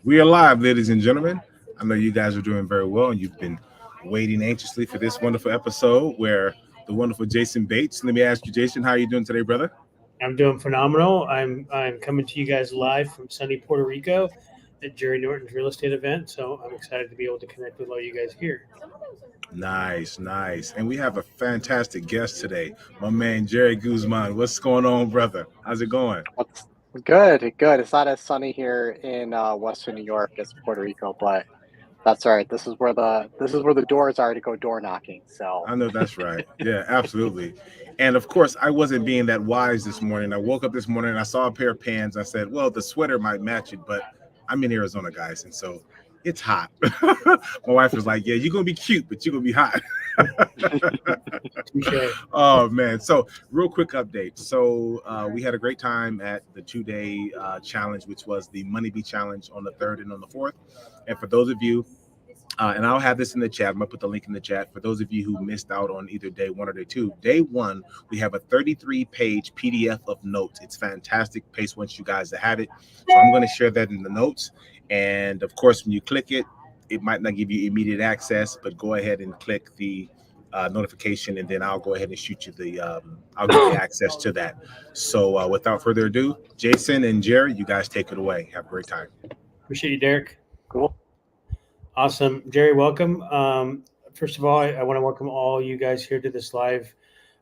We are live, ladies and gentlemen. I know you guys are doing very well, and you've been waiting anxiously for this wonderful episode where the wonderful Jason Bates. Let me ask you, Jason, how are you doing today, brother? I'm doing phenomenal. I'm coming to you guys live from sunny Puerto Rico at Jerry Norton's real estate event. So I'm excited to be able to connect with all you guys here. Nice, nice. And we have a fantastic guest today, my man Jerry Guzman. What's going on, brother? How's it going? What's good? Good. It's not as sunny here in Western New York as Puerto Rico, but that's all right. This is where the doors are to go door knocking. So I know that's right. Yeah, absolutely. And of course, I wasn't being that wise this morning. I woke up this morning and I saw a pair of pants. I said, well, the sweater might match it, but I'm in Arizona, guys. And so it's hot. My wife was like, yeah, you're going to be cute, but you're going to be hot. Touche. Oh, man. So, real quick update. So, we had a great time at the 2 day challenge, which was the Money Bee Challenge on the 3rd and on the 4th. And for those of you and I'll have this in the chat. I'm gonna put the link in the chat for those of you who missed out on either day one or day two. Day one, we have a 33-page PDF of notes. It's fantastic pace once you guys have had it. So I'm gonna share that in the notes. And of course, when you click it, it might not give you immediate access, but go ahead and click the notification, and then I'll go ahead and shoot you I'll give you access to that. So without further ado, Jason and Jerry, you guys take it away. Have a great time. Appreciate you, Derek. cool. Awesome. Jerry, welcome. First of all, I want to welcome all you guys here to this live.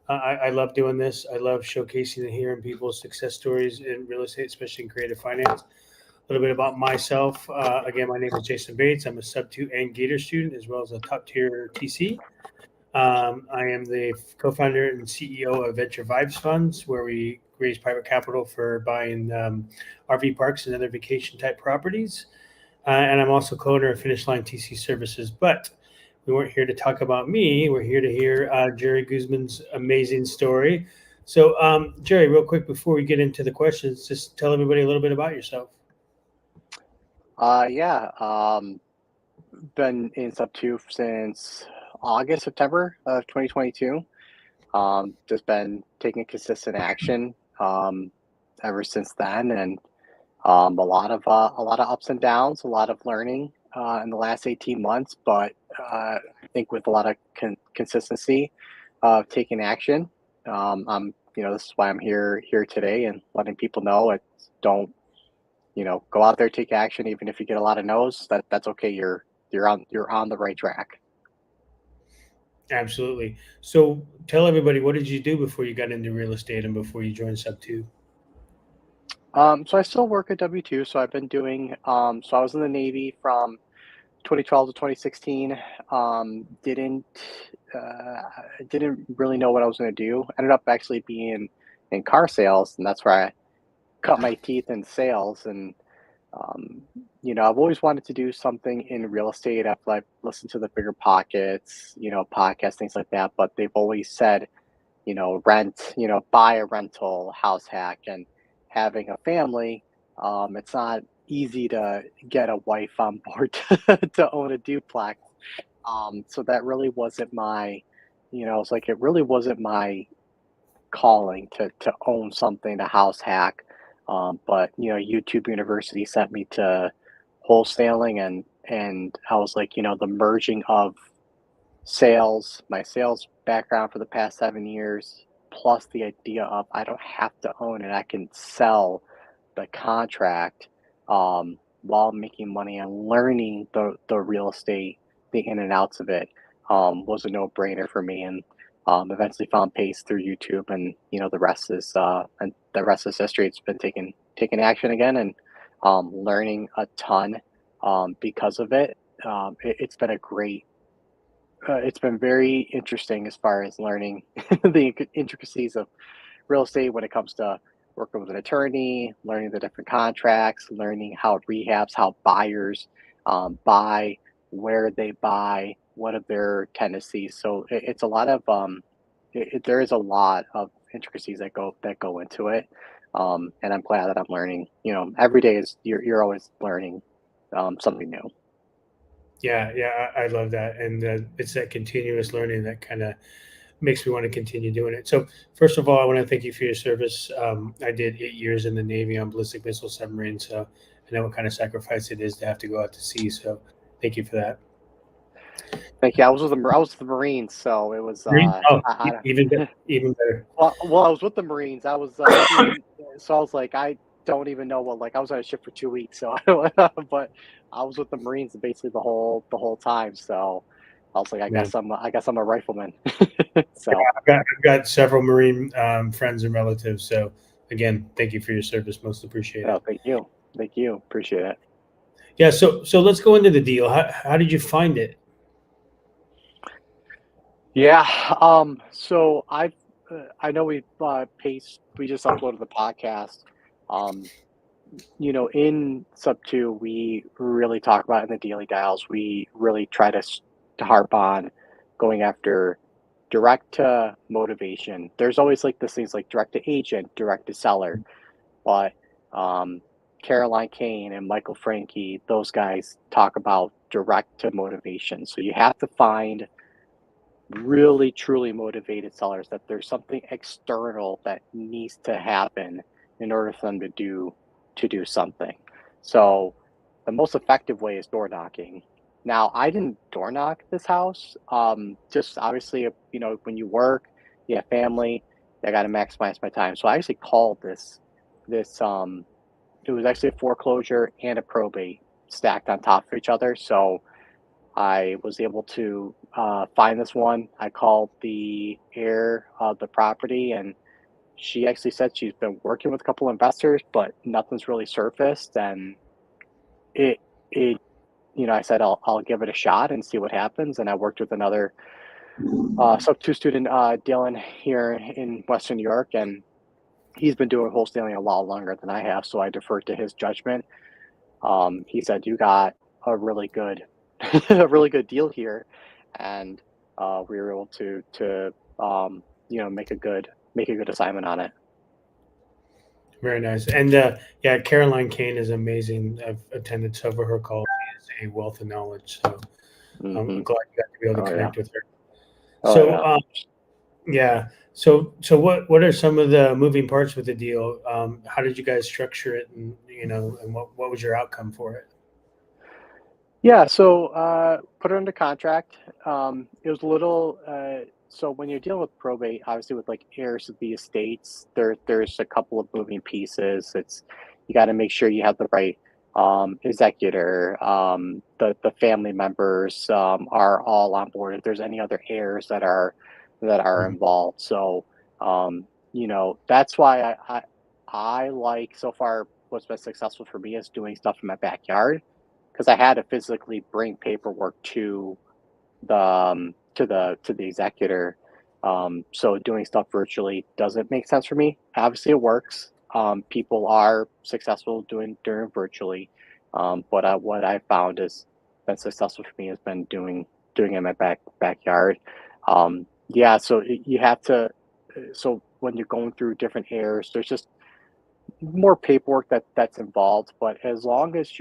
I love doing this. I love showcasing and hearing people's success stories in real estate, especially in creative finance. A little bit about myself. Again, my name is Jason Bates. I'm a sub-2 and Gator student, as well as a top-tier TC. I am the co-founder and CEO of Venture Vibes Funds, where we raise private capital for buying RV parks and other vacation-type properties. And I'm also co-owner of Finish Line TC Services. But we weren't here to talk about me. We're here to hear Jerry Guzman's amazing story. So, Jerry, real quick before we get into the questions, just tell everybody a little bit about yourself. Yeah. Been in sub two since August, September of 2022. Just been taking consistent action ever since then, and a lot of ups and downs, a lot of learning in the last 18 months, but I think with a lot of consistency of taking action. This is why I'm here today and letting people know it. Don't go out there, take action, even if you get a lot of no's. That's okay. You're on the right track. Absolutely. So tell everybody, what did you do before you got into real estate and before you joined Sub 2? So I still work at W2. So I've been doing. So I was in the Navy from 2012 to 2016. Didn't really know what I was going to do. Ended up actually being in car sales, and that's where I cut my teeth in sales. And I've always wanted to do something in real estate. I've like listened to the Bigger Pockets, podcasts, things like that. But they've always said, rent, buy a rental house hack, and having a family. It's not easy to get a wife on board to own a duplex. So that really wasn't my, it's like it really wasn't my calling to own something, to house hack. But YouTube University sent me to wholesaling, and I was like, the merging of sales, my sales background for the past 7 years, plus the idea of I don't have to own it, I can sell the contract while making money and learning the real estate, the in and outs of it, was a no brainer for me. And eventually found pace through YouTube, and the rest is history. It's been taking action again, and learning a ton because of it. It's been a great. It's been very interesting as far as learning the intricacies of real estate when it comes to working with an attorney, learning the different contracts, learning how it rehabs, how buyers buy, where they buy, what are their tendencies. So it's a lot of there is a lot of intricacies that go into it, and I'm glad that I'm learning. Every day is you're always learning something new. Yeah, I love that. And it's that continuous learning that kind of makes me want to continue doing it. So, first of all, I want to thank you for your service. I did 8 years in the Navy on ballistic missile submarines. So, I know what kind of sacrifice it is to have to go out to sea. So thank you for that. Thank you. I was with the Marines, so it was Marine? Oh, I even better. well, I was with the Marines. I was even so I was like I don't even know what like I was on a ship for 2 weeks, so but I was with the Marines basically the whole time. So I was like, Man. I guess I'm a rifleman. So I've got several Marine friends and relatives. So again, thank you for your service. Most appreciated. thank you, appreciate it. Yeah. So let's go into the deal. How did you find it? Yeah. So I know we just uploaded the podcast. Um, in sub two, we really talk about in the daily dials. We really try to harp on going after direct to motivation. There's always like this things like direct to agent, direct to seller, but um, Caroline Kane and Michael Franke, those guys talk about direct to motivation. So you have to find really truly motivated sellers that there's something external that needs to happen in order for them to do something. So the most effective way is door knocking. Now I didn't door knock this house. Just obviously, when you work, you have family, I got to maximize my time. So I actually called this. It was actually a foreclosure and a probate stacked on top of each other. So I was able to find this one. I called the heir of the property, and she actually said she's been working with a couple investors, but nothing's really surfaced. And it, it, I said I'll give it a shot and see what happens. And I worked with another sub two student, Dylan, here in Western New York, and he's been doing wholesaling a lot longer than I have, so I deferred to his judgment. He said you got a really good, a really good deal here, and we were able to make a good assignment on it. Very nice. And yeah, Caroline Kane is amazing. I've attended several of her calls. She is a wealth of knowledge. So I'm glad you got to be able to connect with her. So yeah. So what are some of the moving parts with the deal? How did you guys structure it, and and what was your outcome for it? Yeah, so put her under contract. It was a little so when you're dealing with probate, obviously with like heirs of the estates, there's a couple of moving pieces. It's you got to make sure you have the right executor. The family members are all on board. If there's any other heirs that are Mhm. involved, so that's why I like so far what's been successful for me is doing stuff in my backyard because I had to physically bring paperwork to the executor. So doing stuff virtually doesn't make sense for me. Obviously, it works. People are successful doing virtually, but what I found has been successful for me has been doing it in my backyard. Yeah, so you have to. So when you're going through different errors, there's just more paperwork that's involved, but as long as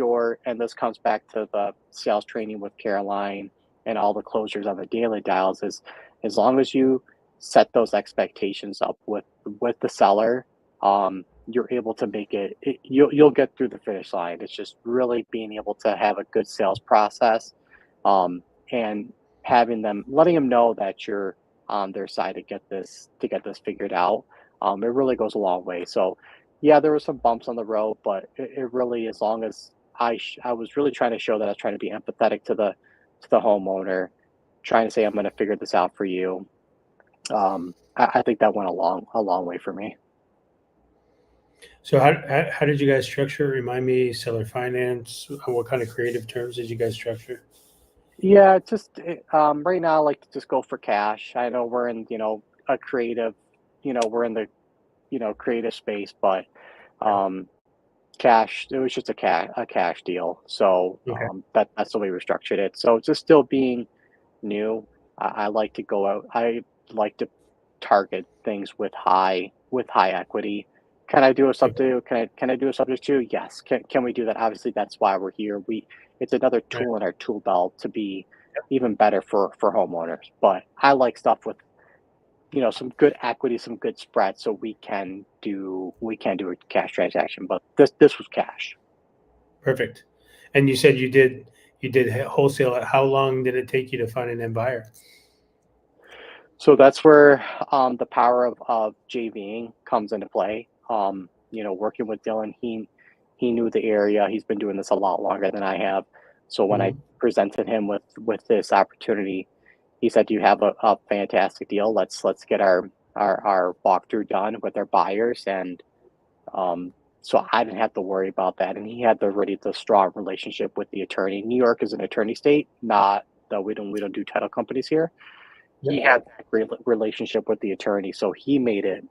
and this comes back to the sales training with Caroline and all the closures on the daily dials is as long as you set those expectations up with the seller, you're able to make you'll get through the finish line. It's just really being able to have a good sales process, and letting them know that you're on their side to get this figured out. It really goes a long way. So yeah, there were some bumps on the road, but it really, as long as I was really trying to show that I was trying to be empathetic to the homeowner, trying to say I'm going to figure this out for you. I think that went a long way for me. So how did you guys structure it? Remind me, seller finance. What kind of creative terms did you guys structure? Yeah, right now I like to just go for cash. I know we're in a creative, we're in the creative space, but um, cash. It was just a cash deal. So Okay. that's the way we structured it. So just still being new. I like to go out. I like to target things with high equity. Can I do a sub Okay. two? Can I do a subject two? Yes. Can we do that? Obviously, that's why we're here. It's another Right. tool in our tool belt to be even better for homeowners. But I like stuff with some good equity, some good spread, so we can do a cash transaction. But this was cash. Perfect. And you said you did wholesale. How long did it take you to find an end buyer? So that's where the power of JVing comes into play. Working with Dylan, he knew the area. He's been doing this a lot longer than I have. So when I Mhm. presented him with this opportunity, he said, "You have a fantastic deal. Let's get our walkthrough done with our buyers." And so I didn't have to worry about that. And he had the strong relationship with the attorney. New York is an attorney state, not that we don't do title companies here. He Yep. had that great relationship with the attorney, so he made it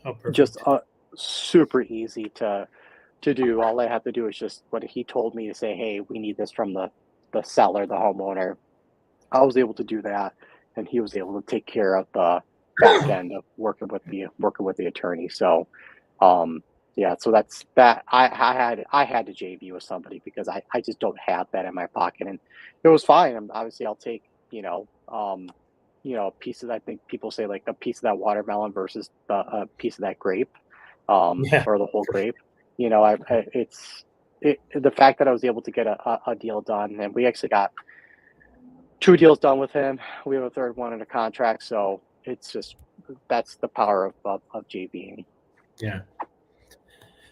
Oh, just perfect. super easy to do. All I have to do is just what he told me to say, "Hey, we need this from the seller, the homeowner." I was able to do that, and he was able to take care of the back end of working with the attorney. So, um, yeah, so that's that. I had to JV with somebody because I just don't have that in my pocket, and it was fine. Obviously, I'll take a piece of, I think people say, like, a piece of that watermelon versus a piece of that grape, Yeah. or the whole grape. The fact that I was able to get a deal done, and we actually got two deals done with him. We have a third one in a contract, so it's just that's the power of JVing. Yeah.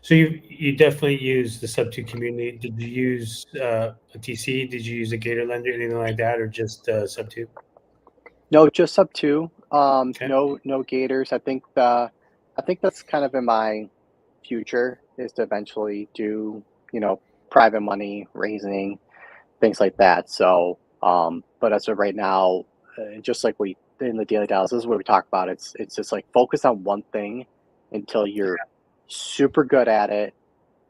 So you definitely use the sub two community. Did you use a TC? Did you use a Gator lender, anything like that, or just sub two? No, just sub two. Okay. No gators. I think that's kind of in my future, is to eventually do private money raising, things like that. So, but as of right now, just like we in the daily dials, this is what we talk about. It's just like focus on one thing until you're super good at it,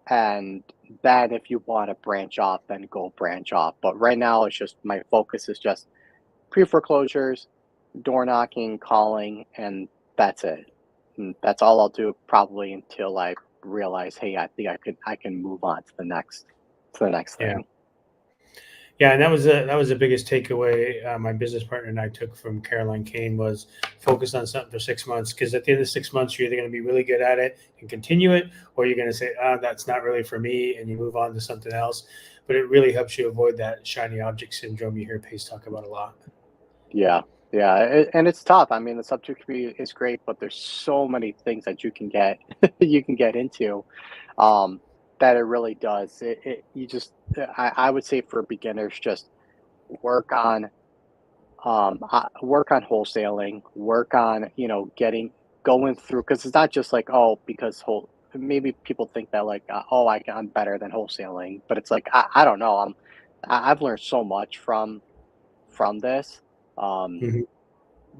and then if you want to branch off, then go branch off. But right now, it's just my focus is just pre foreclosures, door knocking, calling, and that's it. And that's all I'll do probably until I realize, hey, I think I can move on to the next Yeah. thing. Yeah, and that was the biggest takeaway my business partner and I took from Caroline Kane was focus on something for 6 months, because at the end of 6 months you're either going to be really good at it and continue it, or you're going to say, that's not really for me, and you move on to something else. But it really helps you avoid that shiny object syndrome you hear Pace talk about a lot. Yeah, yeah, and it's tough. I mean, the subject community is great, but there's so many things that you can get you can get into, um, that it really does. You just I would say for beginners, just work on work on wholesaling, work on getting going through, because it's not just like, oh, because whole maybe people think that, like, oh, I'm better than wholesaling, but it's like, I don't know. I've learned so much from this, um, Hmm.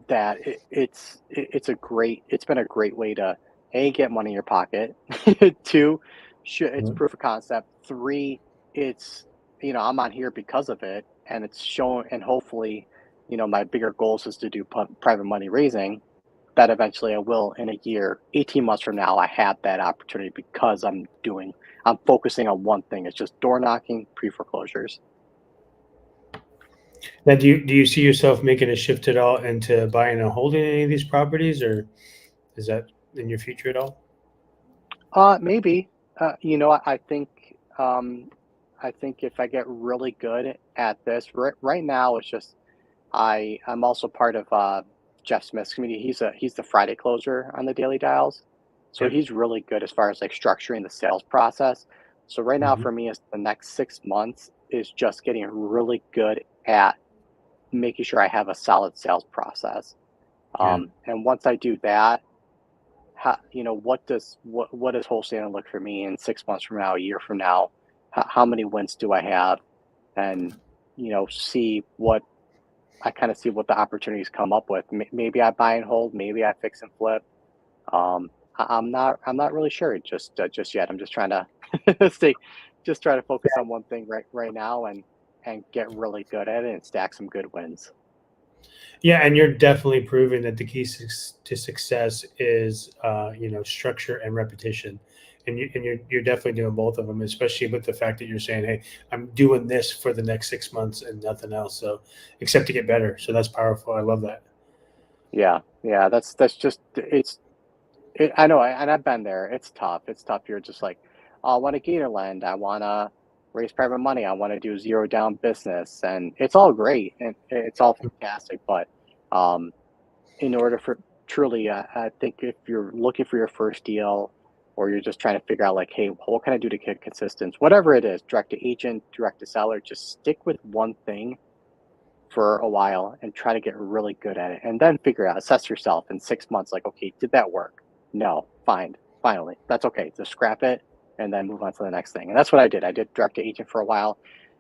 that it's been a great way to a get money in your pocket, two, it's proof of concept, three, it's I'm on here because of it, and it's shown, and hopefully my bigger goals is to do private money raising, that eventually I will, in a year, 18 months from now, I have that opportunity because I'm focusing on one thing. It's just door knocking, pre foreclosures. Now, do you see yourself making a shift at all into buying and holding any of these properties, or is that in your future at all? Maybe. I think if I get really good at this, right now it's just I'm also part of Jeff Smith's community. He's the Friday closer on the Daily Dials, so Yep. he's really good as far as like structuring the sales process. So right now Hmm. for me, is the next 6 months is just getting really good at making sure I have a solid sales process. Yeah. And once I do that, what does wholesaling look for me in 6 months from now, a year from now? How many wins do I have? And see what I kind of see what the opportunities come up with. Maybe I buy and hold, maybe I fix and flip. I'm not really sure just yet. I'm just trying to stay, just try to focus on one thing right now, and get really good at it and stack some good wins. Yeah, and you're definitely proving that the key to success is, structure and repetition, and you're definitely doing both of them, especially with the fact that you're saying, "Hey, I'm doing this for the next 6 months and nothing else." So, except to get better. So that's powerful. I love that. Yeah, yeah. That's just I know, and I've been there. It's tough. It's tough. You're just like, oh, I want a gator land. I want to. raise private money. I want to do zero down business, and it's all great and it's all fantastic. But in order for truly, I think if you're looking for your first deal, or you're just trying to figure out like, hey, what can I do to get consistent? Whatever it is, direct to agent, direct to seller, just stick with one thing for a while and try to get really good at it, and then figure out, assess yourself in 6 months. Like, okay, did that work? No, fine, finally, that's okay. Just scrap it and then move on to the next thing. And that's what I did. I did direct to agent for a while.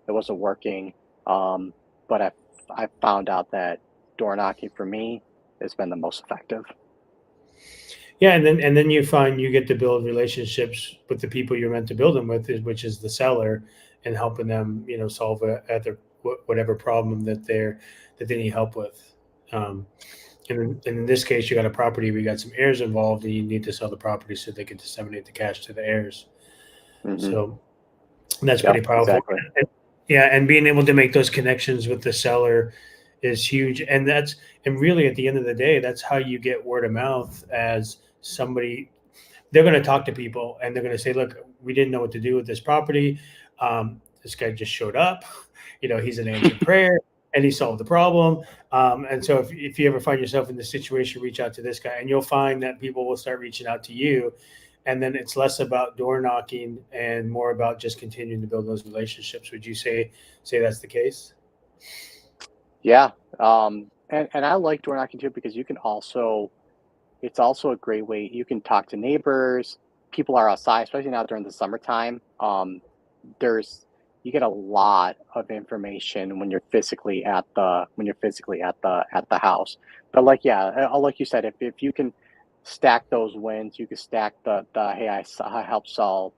It wasn't working, but I found out that door knocking for me has been the most effective. Yeah, and then you find you get to build relationships with the people you're meant to build them with, which is the seller, and helping them, solve whatever problem that they need help with. Um, and in this case, you got a property, we got some heirs involved, and you need to sell the property so they can disseminate the cash to the heirs. Hmm. So that's Yep, pretty powerful. exactly. Yeah, and being able to make those connections with the seller is huge. And really at the end of the day, that's how you get word of mouth. As somebody, they're going to talk to people and they're going to say, look, we didn't know what to do with this property. This guy just showed up. He's an answered prayer and he solved the problem. And so if you ever find yourself in this situation, reach out to this guy, and you'll find that people will start reaching out to you. And then it's less about door knocking and more about just continuing to build those relationships. Would you say that's the case? Yeah. And I like door knocking too, because you can also, it's also a great way. You can talk to neighbors. People are outside, especially now during the summertime. There's You get a lot of information when you're physically at the house. But like, yeah, like you said, if you can stack those wins, you can stack the hey, I helped solve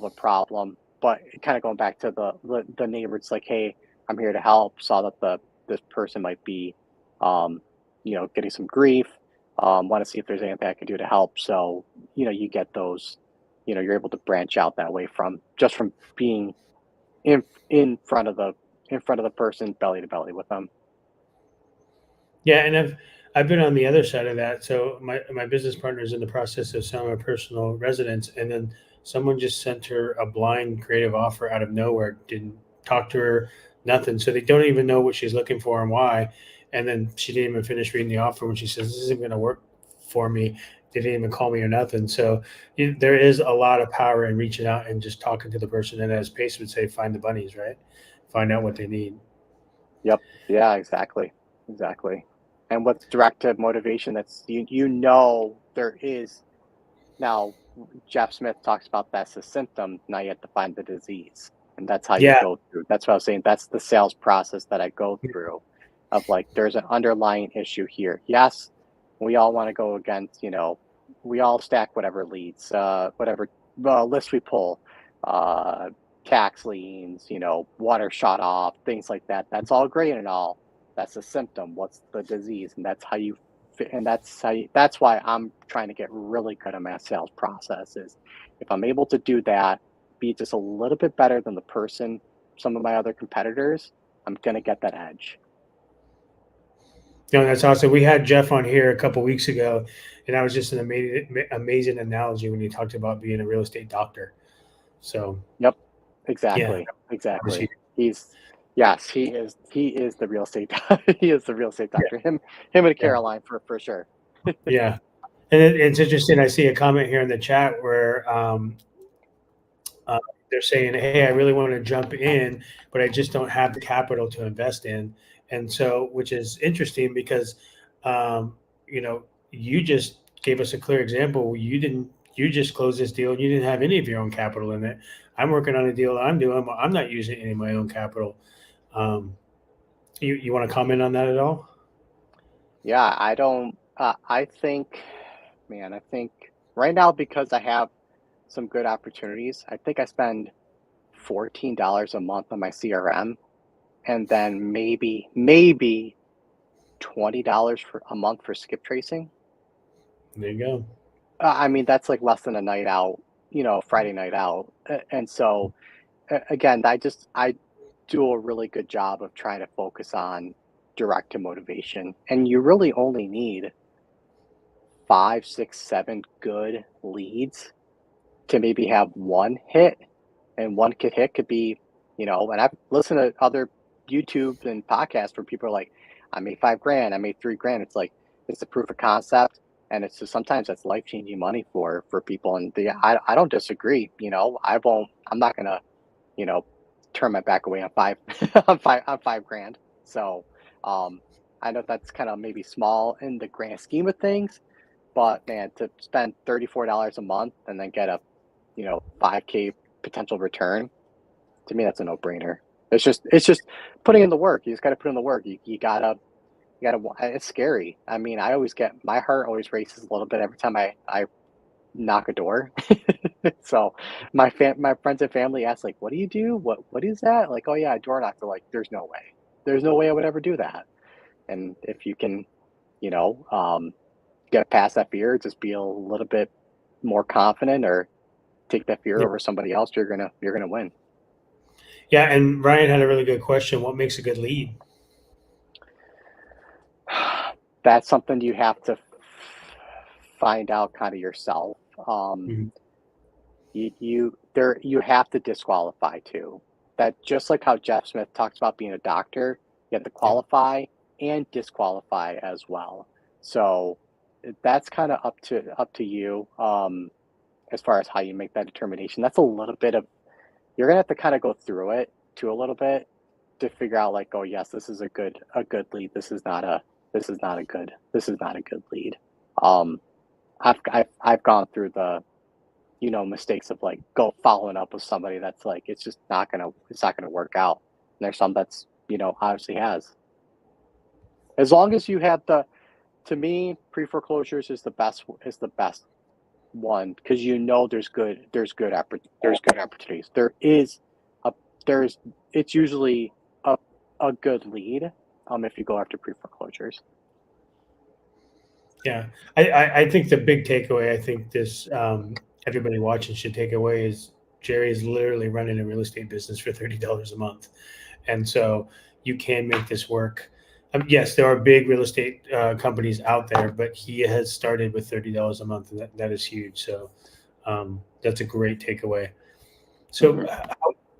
a problem. But kind of going back to the neighbor, it's like, hey, I'm here to help. Saw that this person might be, um, getting some grief. Want to see if there's anything I can do to help. So you get those. You're able to branch out that way from being in in front of the person, belly to belly with them. Yeah, and I've been on the other side of that. So my business partner is in the process of selling a personal residence, and then someone just sent her a blind creative offer out of nowhere. Didn't talk to her, nothing. So they don't even know what she's looking for and why. And then she didn't even finish reading the offer when she says, "This isn't going to work for me." They didn't even call me or nothing. So there is a lot of power in reaching out and just talking to the person. And as Pace would say, find the bunnies, right? Find out what they need. Yep. Yeah, exactly. And with directive motivation, that's there is now. Jeff Smith talks about that's a symptom. Now you have to find the disease, and that's how you Yeah. go through. That's what I was saying. That's the sales process that I go through, of like, there's an underlying issue here. Yes, we all want to go against. We all stack whatever leads, whatever list we pull, uh, tax liens, water shut off, things like that. That's all great and all. That's a symptom. What's the disease? And that's how you and that's why I'm trying to get really good at my sales process. Is if I'm able to do that, be just a little bit better than some of my other competitors, I'm gonna get that edge. No, that's awesome. We had Jeff on here a couple weeks ago, and that was just an amazing analogy when he talked about being a real estate doctor. So, Yep, yeah, exactly. obviously, He's Yes, he is the real estate he is the real estate yeah, doctor. Him and yeah, Caroline for sure. yeah. And it's interesting. I see a comment here in the chat where uh, they're saying, "Hey, I really want to jump in, but I just don't have the capital to invest in." And so, which is interesting because, um, you know, you just gave us a clear example. You just closed this deal and you didn't have any of your own capital in it. I'm working on a deal that I'm doing, but I'm not using any of my own capital. Um, you want to comment on that at all? Yeah, I don't. I think, man, I think right now, because I have some good opportunities, I think I spend $14 a month on my CRM, and then maybe $20 for a month for skip tracing. There you go. I mean, that's like less than a night out, Friday night out. And so again, I do a really good job of trying to focus on direct to motivation, and you really only need 5, 6, 7 good leads to maybe have one hit, and one hit could be, and I've listened to other YouTube and podcasts where people are like, I made $5,000, I made $3,000. It's like, it's a proof of concept. And it's just, sometimes that's life-changing money for people. And I don't disagree. I'm not going to, turn my back away on on $5,000. So, I know that's kind of maybe small in the grand scheme of things, but man, to spend $34 a month and then get a, 5K potential return, to me, that's a no-brainer. It's just putting in the work. You just got to put in the work. You gotta, it's scary. I mean, my heart always races a little bit every time I knock a door. So my friends and family ask, like, what do you do? What is that? Like, oh yeah, a door knock. They're like, there's no way I would ever do that. And if you can, you know, um, get past that fear, just be a little bit more confident, or take that fear Yeah. over somebody else, you're gonna win. Yeah, and Ryan had a really good question. What makes a good lead? That's something you have to find out kind of yourself. Mhm. You have to disqualify too. That, just like how Jeff Smith talks about being a doctor, you have to Yeah. qualify and disqualify as well. So that's kind of up to you, as far as how you make that determination. That's a little bit of, you're gonna have to kind of go through it too a little bit to figure out, like, oh yes, this is a good lead. This is not a good lead. Um, I've gone through the, mistakes of, like, go following up with somebody that's like, it's not gonna work out. And there's some that's, obviously has. As long as you have to me, pre-foreclosures is the best one, because there's good opportunities. A there's it's usually a good lead, if you go after pre-foreclosures. Yeah, I think the big takeaway, I think this everybody watching should take away, is Jerry is literally running a real estate business for $30 a month, and so you can make this work. Yes, there are big real estate companies out there, but he has started with $30 a month, and that is huge. So that's a great takeaway. So Mhm.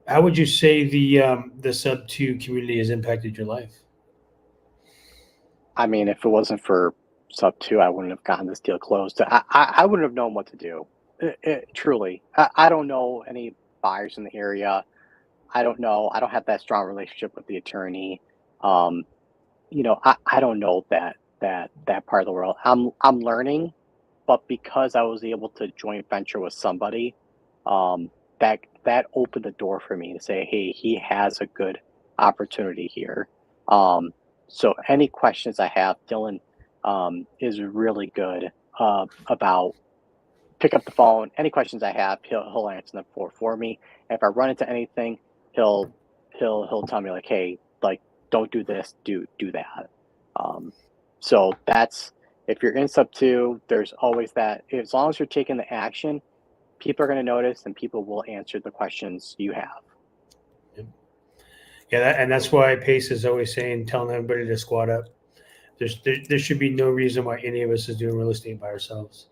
how would you say the sub two community has impacted your life? I mean, if it wasn't for sub two, I wouldn't have gotten this deal closed. I wouldn't have known what to do. Truly, I don't know any buyers in the area. I don't know. I don't have that strong relationship with the attorney. Um, I don't know that part of the world. I'm learning, but because I was able to joint venture with somebody, um, that opened the door for me to say, hey, he has a good opportunity here. Um, so any questions I have, Dylan, is really good, about, pick up the phone. Any questions I have, he'll answer them for me. And if I run into anything, he'll he'll tell me, like, hey, like, don't do this, do that. Um, so that's, if you're in sub two, there's always that. As long as you're taking the action, people are going to notice, and people will answer the questions you have. Yeah, and that's why Pace is always saying, telling everybody to squat up. There should be no reason why any of us is doing real estate by ourselves.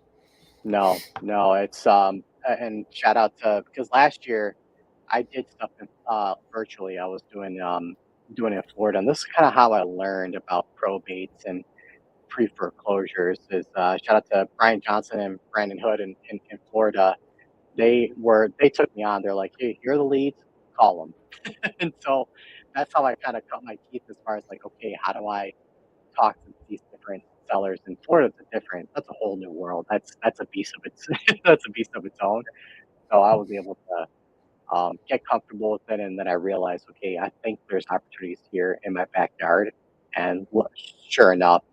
No, no, it's and shout out to, because last year I did stuff virtually. I was doing it in Florida, and this is kind of how I learned about probates and pre-foreclosures. Is shout out to Brian Johnson and Brandon Hood in Florida. They took me on. They're like, hey, you're the leads, call them. And so that's how I kind of cut my teeth, as far as, like, okay, how do I talk to these different sellers in Florida? That's a whole new world. That's a beast of its that's a beast of its own. So I was able to, get comfortable with it, and then I realized, okay, I think there's opportunities here in my backyard. And sure enough,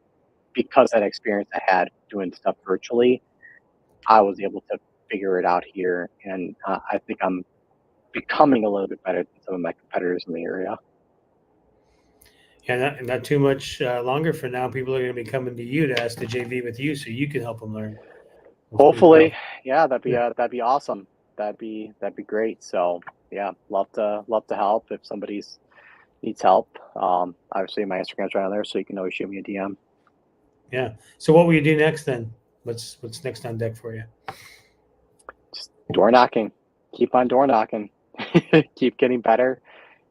because that experience I had doing stuff virtually, I was able to figure it out here, and I think I'm becoming a little bit better than some of my competitors in the area. Yeah, not too much longer for now. People are going to be coming to you to ask to JV with you, so you can help them learn. That's pretty Hopefully, powerful. yeah, Yeah. that'd be awesome. That'd be great. So yeah, love to help if somebody's needs help. Obviously my Instagram's right on there, so you can always shoot me a DM. Yeah. So what will you do next then? What's next on deck for you? Just door knocking. Keep on door knocking. keep getting better,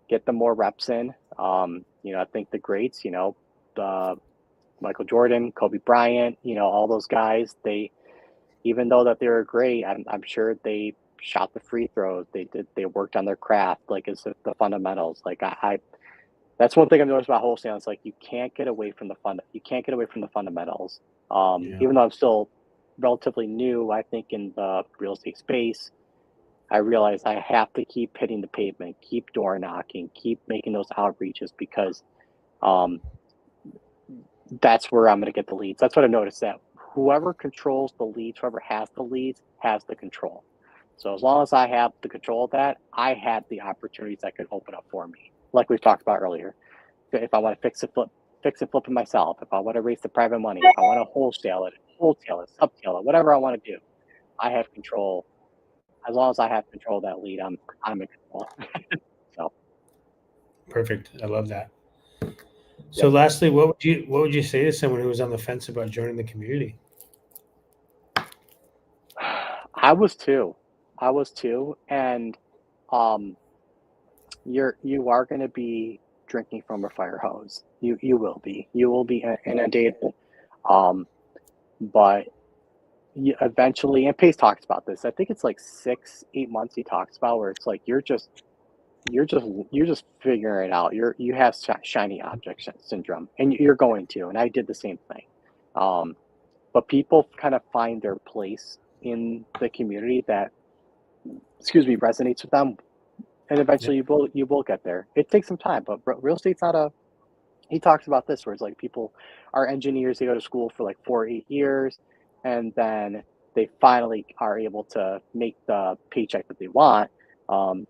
get the more reps in. I think the greats, uh, Michael Jordan, Kobe Bryant, all those guys, even though that they were great, I'm sure they shot the free throws. They worked on their craft, like it's the fundamentals. Like I that's one thing I've noticed about wholesale. It's like you can't get away from you can't get away from the fundamentals. Yeah. Even though I'm still relatively new, I think in the real estate space, I realize I have to keep hitting the pavement, keep door knocking, keep making those outreaches because um, that's where I'm going to get the leads. That's what I've noticed, that whoever controls the leads, whoever has the leads, has the control. So as long as I have the control of that, I have the opportunities that could open up for me. Like we've talked about earlier. If I want to fix and flip it myself, if I want to raise the private money, if I want to wholesale it, subtail it, whatever I want to do, I have control. As long as I have control of that lead, I'm in control. So Perfect. I love that. So yep. lastly, what would you say to someone who was on the fence about joining the community? I was too. And um you are going to be drinking from a fire hose. You will be. You will be inundated. Um but you eventually, and Pace talks about this. I think it's like 6, 8 months he talks about where it's like you're just figuring it out. You have shiny object syndrome, and you're going to. And I did the same thing. Um, but people kind of find their place in the community that, resonates with them, and Yeah. eventually you will get there. It takes some time, but real estate's not a. He talks about this where it's like people are engineers. They go to school for like 4 or 8 years, and then they finally are able to make the paycheck that they want.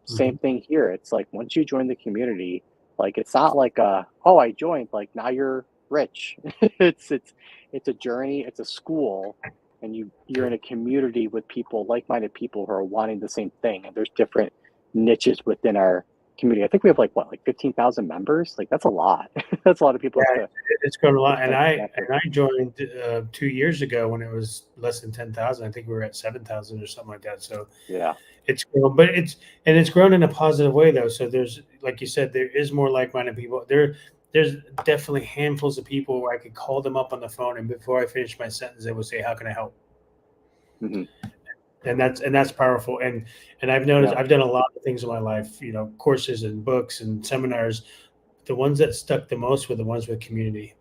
Same Mhm. thing here. It's like once you join the community, like it's not like I joined, like now you're rich. It's a journey. It's a school, and you're Yeah. in a community with people, like-minded people who are wanting the same thing. And there's different niches within our community. I think we have like 15,000 members. Like that's a lot. That's a lot of people Yeah, it's grown a lot. And to I connect with. and I joined 2 years ago when it was less than 10,000. I think we were at 7,000 or something like that. So Yeah. it's grown, but it's grown in a positive way though. So there's, like you said, there is more like-minded people. There's definitely handfuls of people where I could call them up on the phone, and before I finish my sentence, they would say, "How can I help?" Hmm. And that's powerful. And I've noticed Yeah. I've done a lot of things in my life, courses and books and seminars. The ones that stuck the most were the ones with community.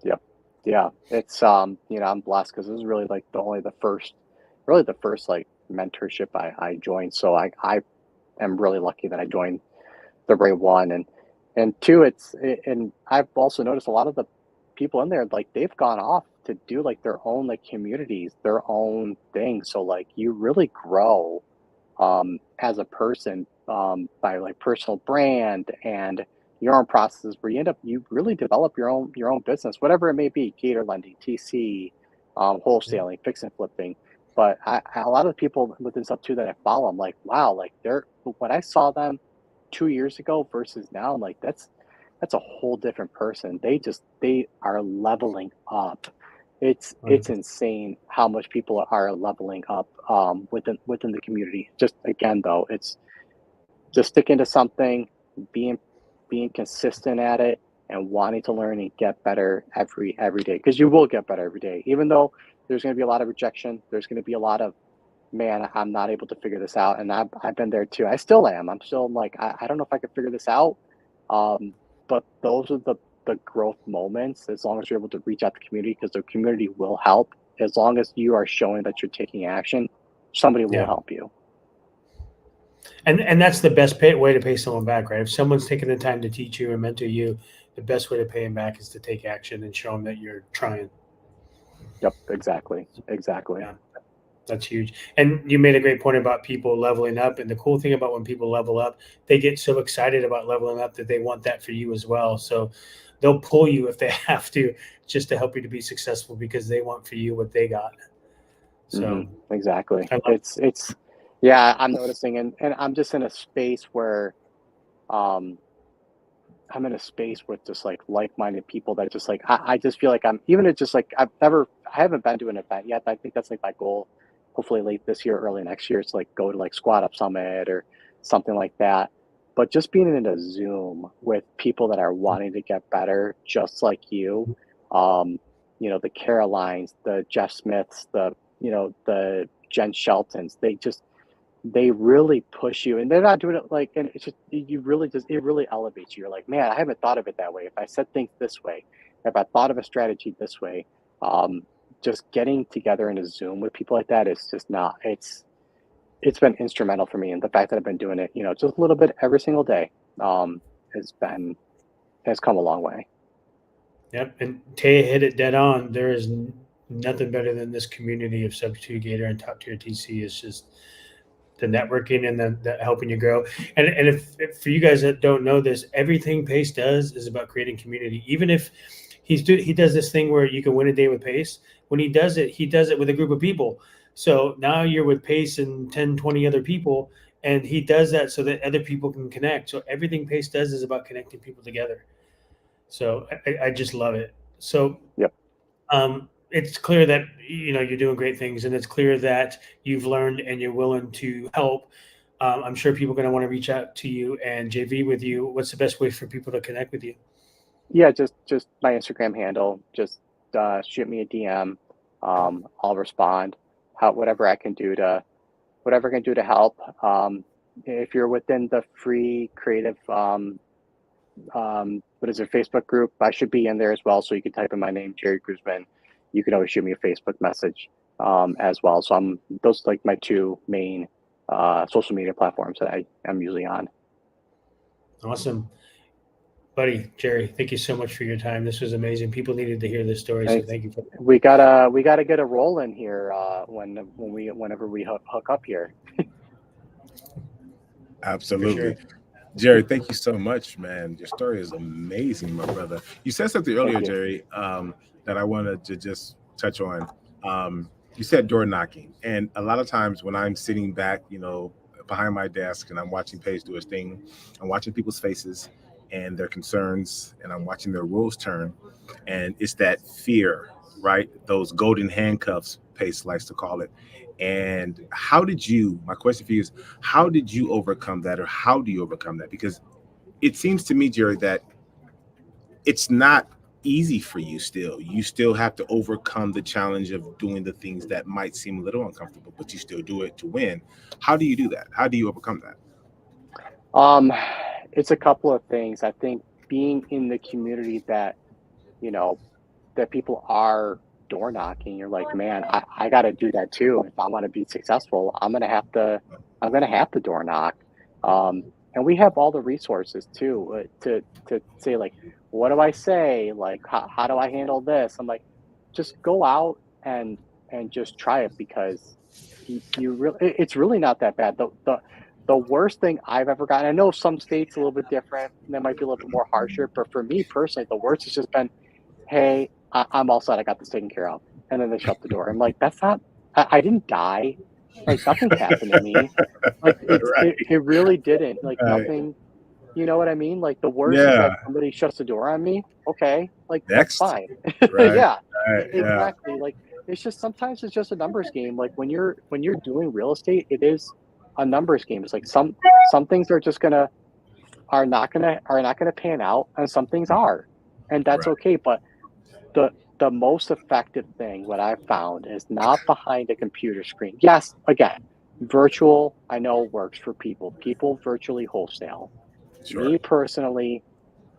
Yep. Yeah. It's I'm blessed because this is really like really the first like mentorship I joined. So I am really lucky that I joined the right one. And two, and I've also noticed a lot of the people in there, like they've gone off to do like their own like communities, their own thing. So like you really grow as a person by like personal brand and your own processes, where you really develop your own business, whatever it may be: gator lending, TC, Yeah. wholesaling, fix and flipping. But a lot of the people within sub two that I follow, I'm like, wow, like they're when I saw them 2 years ago versus now, I'm like, that's a whole different person. They are leveling up. It's 100%. insane how much people are leveling up within the community. Just again though, it's just sticking to something, being being consistent at it, and wanting to learn and get better every day. Because you will get better every day, even though there's going to be a lot of rejection. There's going to be a lot of, man, I'm not able to figure this out, and I've been there too. I still am. I'm still like I don't know if I can figure this out. Um, but those are the growth moments. As long as you're able to reach out to the community, because the community will help. As long as you are showing that you're taking action, somebody will Yeah. help you. And that's the best way to pay someone back, right? If someone's taking the time to teach you and mentor you, the best way to pay them back is to take action and show them that you're trying. Yep, exactly. Yeah, that's huge. And you made a great point about people leveling up. And the cool thing about when people level up, they get so excited about leveling up that they want that for you as well. So they'll pull you if they have to, just to help you to be successful, because they want for you what they got. Hmm. So Exactly. I love. It's yeah. I'm noticing, and I'm just in a space where um I'm in a space with just like-minded people that just like I just feel like I'm even it's just like I haven't been to an event yet. I think that's like my goal. Hopefully late this year, early next year, it's like go to like Squat Up Summit or something like that. But just being in a Zoom with people that are wanting to get better, just like you, um, the Carolines, the Jeff Smiths, the Jen Sheltons, they really push you, and they're not doing it like, and it's just, you really just, it really elevates you. You're like, man, I haven't thought of it that way. If I said things this way, if I thought of a strategy this way, um, just getting together in a Zoom with people like that is just not, it's been instrumental for me. And the fact that I've been doing it, just a little bit every single day, um, has come a long way. Yep. And Taya hit it dead on. There is nothing better than this community of Substitute Gator and top tier TC. Is just the networking and the helping you grow. And if for you guys that don't know this, everything Pace does is about creating community. Even if he does this thing where you can win a day with Pace, when he does it with a group of people. So now you're with Pace and 10, 20 other people, and he does that so that other people can connect. So everything Pace does is about connecting people together. So I just love it. So Yep. It's clear that you're doing great things, and it's clear that you've learned and you're willing to help. I'm sure people are going to want to reach out to you and JV with you. What's the best way for people to connect with you? Yeah, just my Instagram handle. Just shoot me a DM. I'll respond. Whatever I can do to help. If you're within the free creative, what is it, Facebook group, I should be in there as well. So you can type in my name, Jerry Guzman. You can always shoot me a Facebook message as well. So those are like my two main social media platforms that I'm usually on. Awesome. Buddy, Jerry, thank you so much for your time. This was amazing. People needed to hear this story, Thanks. so thank you. We gotta get a roll in here whenever we hook up here. Absolutely. Sure. Jerry, thank you so much, man. Your story is amazing, my brother. You said something earlier, Jerry, that I wanted to just touch on. You said door knocking. And a lot of times when I'm sitting back, behind my desk and I'm watching Paige do his thing, I'm watching people's faces and their concerns, and I'm watching their wheels turn. And it's that fear, right? Those golden handcuffs, Pace likes to call it. And my question for you is, how did you overcome that, or how do you overcome that? Because it seems to me, Jerry, that it's not easy for you still. You still have to overcome the challenge of doing the things that might seem a little uncomfortable, but you still do it to win. How do you do that? How do you overcome that? It's a couple of things. I think being in the community that, you know, that people are door knocking, you're like, man, I got to do that too. If I want to be successful, I'm gonna have to door knock. And we have all the resources too, to say like, what do I say? Like, how do I handle this? I'm like, just go out and just try it, because you really, it's really not that bad. The worst thing I've ever gotten, I know some states a little bit different, and they might be a little bit more harsher, but for me personally, the worst has just been, hey, I'm all set. I got this taken care of. And then they shut the door. I'm like, that's not, I didn't die. Like, nothing's happened to me. Like, Right. it really didn't. Like, Right. nothing, you know what I mean? Like, the worst is Yeah. that somebody shuts the door on me. Okay. Like, that's Next. fine. Right. Yeah, Right. Yeah. exactly. Like, it's just, sometimes it's just a numbers game. Like, when you're doing real estate, it is a numbers game. It's like some things are not gonna pan out, and some things are, and that's Right. okay. But the most effective thing, what I've found, is not behind a computer screen. Yes, again, virtual, I know, works for people virtually wholesale. Sure. Me personally,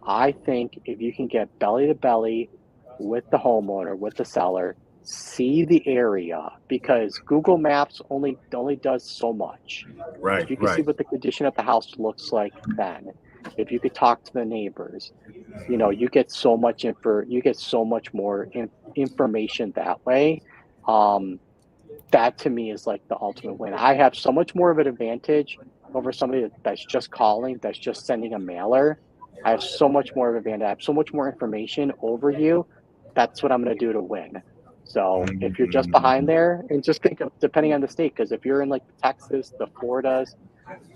I think if you can get belly to belly with the homeowner, with the seller, see the area, because Google Maps only does so much. Right. If you could see Right. what the condition of the house looks like, then if you could talk to the neighbors, you get so much more information that way. Um, that to me is like the ultimate win. I have so much more of an advantage over somebody that's just calling, that's just sending a mailer. I have so much more of an advantage. I have so much more information over you. That's what I'm going to do to win. So if you're just behind Mm, there, and just think of, depending on the state, because if you're in like the Texas, the Floridas,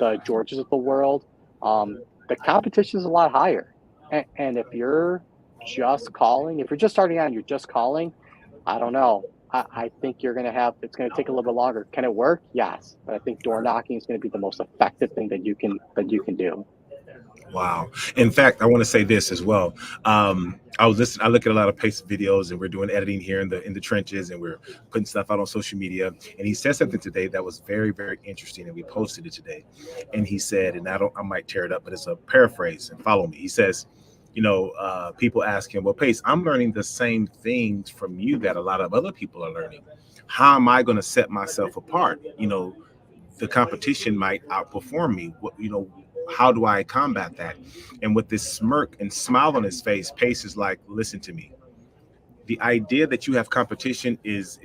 the Georgias of the world, the competition is a lot higher. And if you're just calling, if you're just starting out and you're just calling, I don't know. I think it's going to take a little bit longer. Can it work? Yes, but I think door knocking is going to be the most effective thing that you can do. Wow. In fact, I want to say this as well. I look at a lot of Pace videos, and we're doing editing here in the trenches, and we're putting stuff out on social media. And he said something today that was very, very interesting, and we posted it today. And he said, and I might tear it up, but it's a paraphrase, and follow me. He says, people ask him, well, Pace, I'm learning the same things from you that a lot of other people are learning. How am I going to set myself apart? The competition might outperform me. How do I combat that? And with this smirk and smile on his face, Pace is like, listen to me. The idea that you have competition is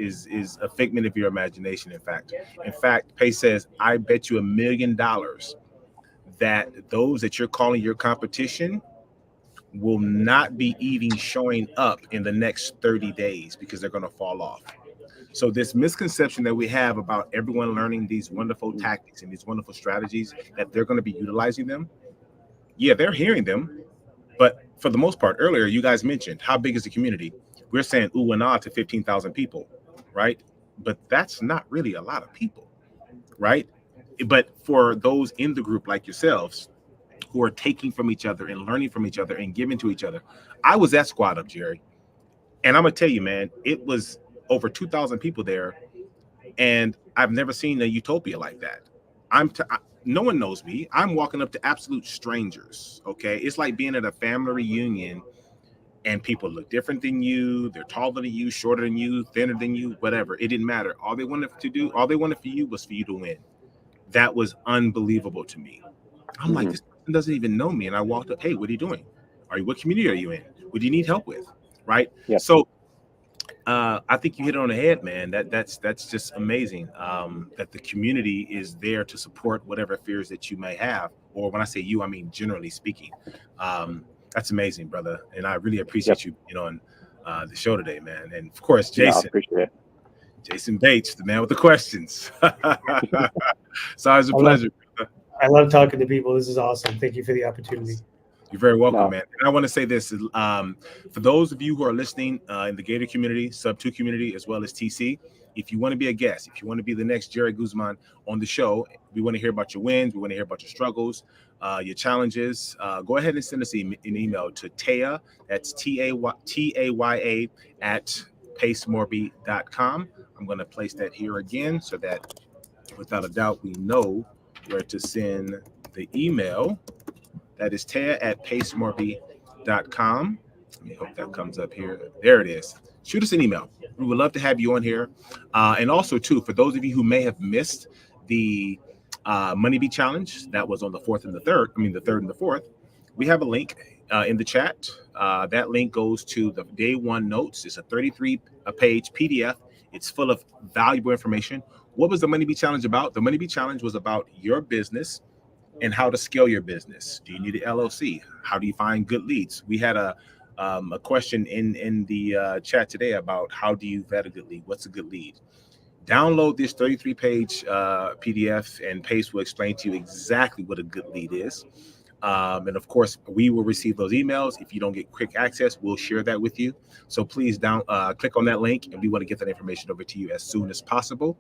a figment of your imagination. In fact, Pace says, I bet you $1 million that those that you're calling your competition will not be even showing up in the next 30 days because they're going to fall off. So this misconception that we have about everyone learning these wonderful tactics and these wonderful strategies, that they're going to be utilizing them. Yeah, they're hearing them. But for the most part, earlier, you guys mentioned, how big is the community? We're saying ooh and ah to 15,000 people, right? But that's not really a lot of people, right? But for those in the group like yourselves, who are taking from each other and learning from each other and giving to each other. I was at Squad Up, Jerry. And I'm going to tell you, man, it was over 2,000 people there. And I've never seen a utopia like that. No one knows me. I'm walking up to absolute strangers. Okay. It's like being at a family reunion and people look different than you. They're taller than you, shorter than you, thinner than you, whatever. It didn't matter. All they wanted for you was for you to win. That was unbelievable to me. I'm like, this person doesn't even know me. And I walked up, hey, what are you doing? What community are you in? What do you need help with? Right. Yep. So I think you hit it on the head, man. That's just amazing. That the community is there to support whatever fears that you may have. Or when I say you, I mean generally speaking. That's amazing, brother. And I really appreciate you on the show today, man. And of course, Jason. I appreciate it. Jason Bates, the man with the questions. So it's a pleasure. I love talking to people. This is awesome. Thank you for the opportunity. You're very welcome, man. And I want to say this, for those of you who are listening in the Gator community, Sub 2 community, as well as TC, if you want to be a guest, if you want to be the next Jerry Guzman on the show, we want to hear about your wins. We want to hear about your struggles, your challenges. Go ahead and send us an email to Taya, that's TAYA at pacemorby.com. I'm going to place that here again so that without a doubt, we know where to send the email. That is Taya at pacemorby.com. Let me hope that comes up here. There it is. Shoot us an email. We would love to have you on here. And also, too, for those of you who may have missed the Money Bee Challenge, that was on the 4th and the 3rd, the 3rd and the 4th, we have a link in the chat. That link goes to the day one notes. It's a 33-page PDF. It's full of valuable information. What was the Money Bee Challenge about? The Money Bee Challenge was about your business and how to scale your business. Do you need an LLC? How do you find good leads? We had a question in the chat today about how do you vet a good lead? What's a good lead? Download this 33-page PDF, and Pace will explain to you exactly what a good lead is. And of course, we will receive those emails. If you don't get quick access, we'll share that with you. So please click on that link, and we want to get that information over to you as soon as possible.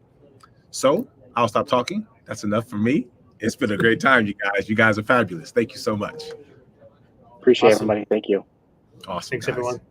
So I'll stop talking. That's enough for me. It's been a great time, you guys. You guys are fabulous. Thank you so much. Appreciate everybody. Thank you. Awesome. Thanks, guys. everyone.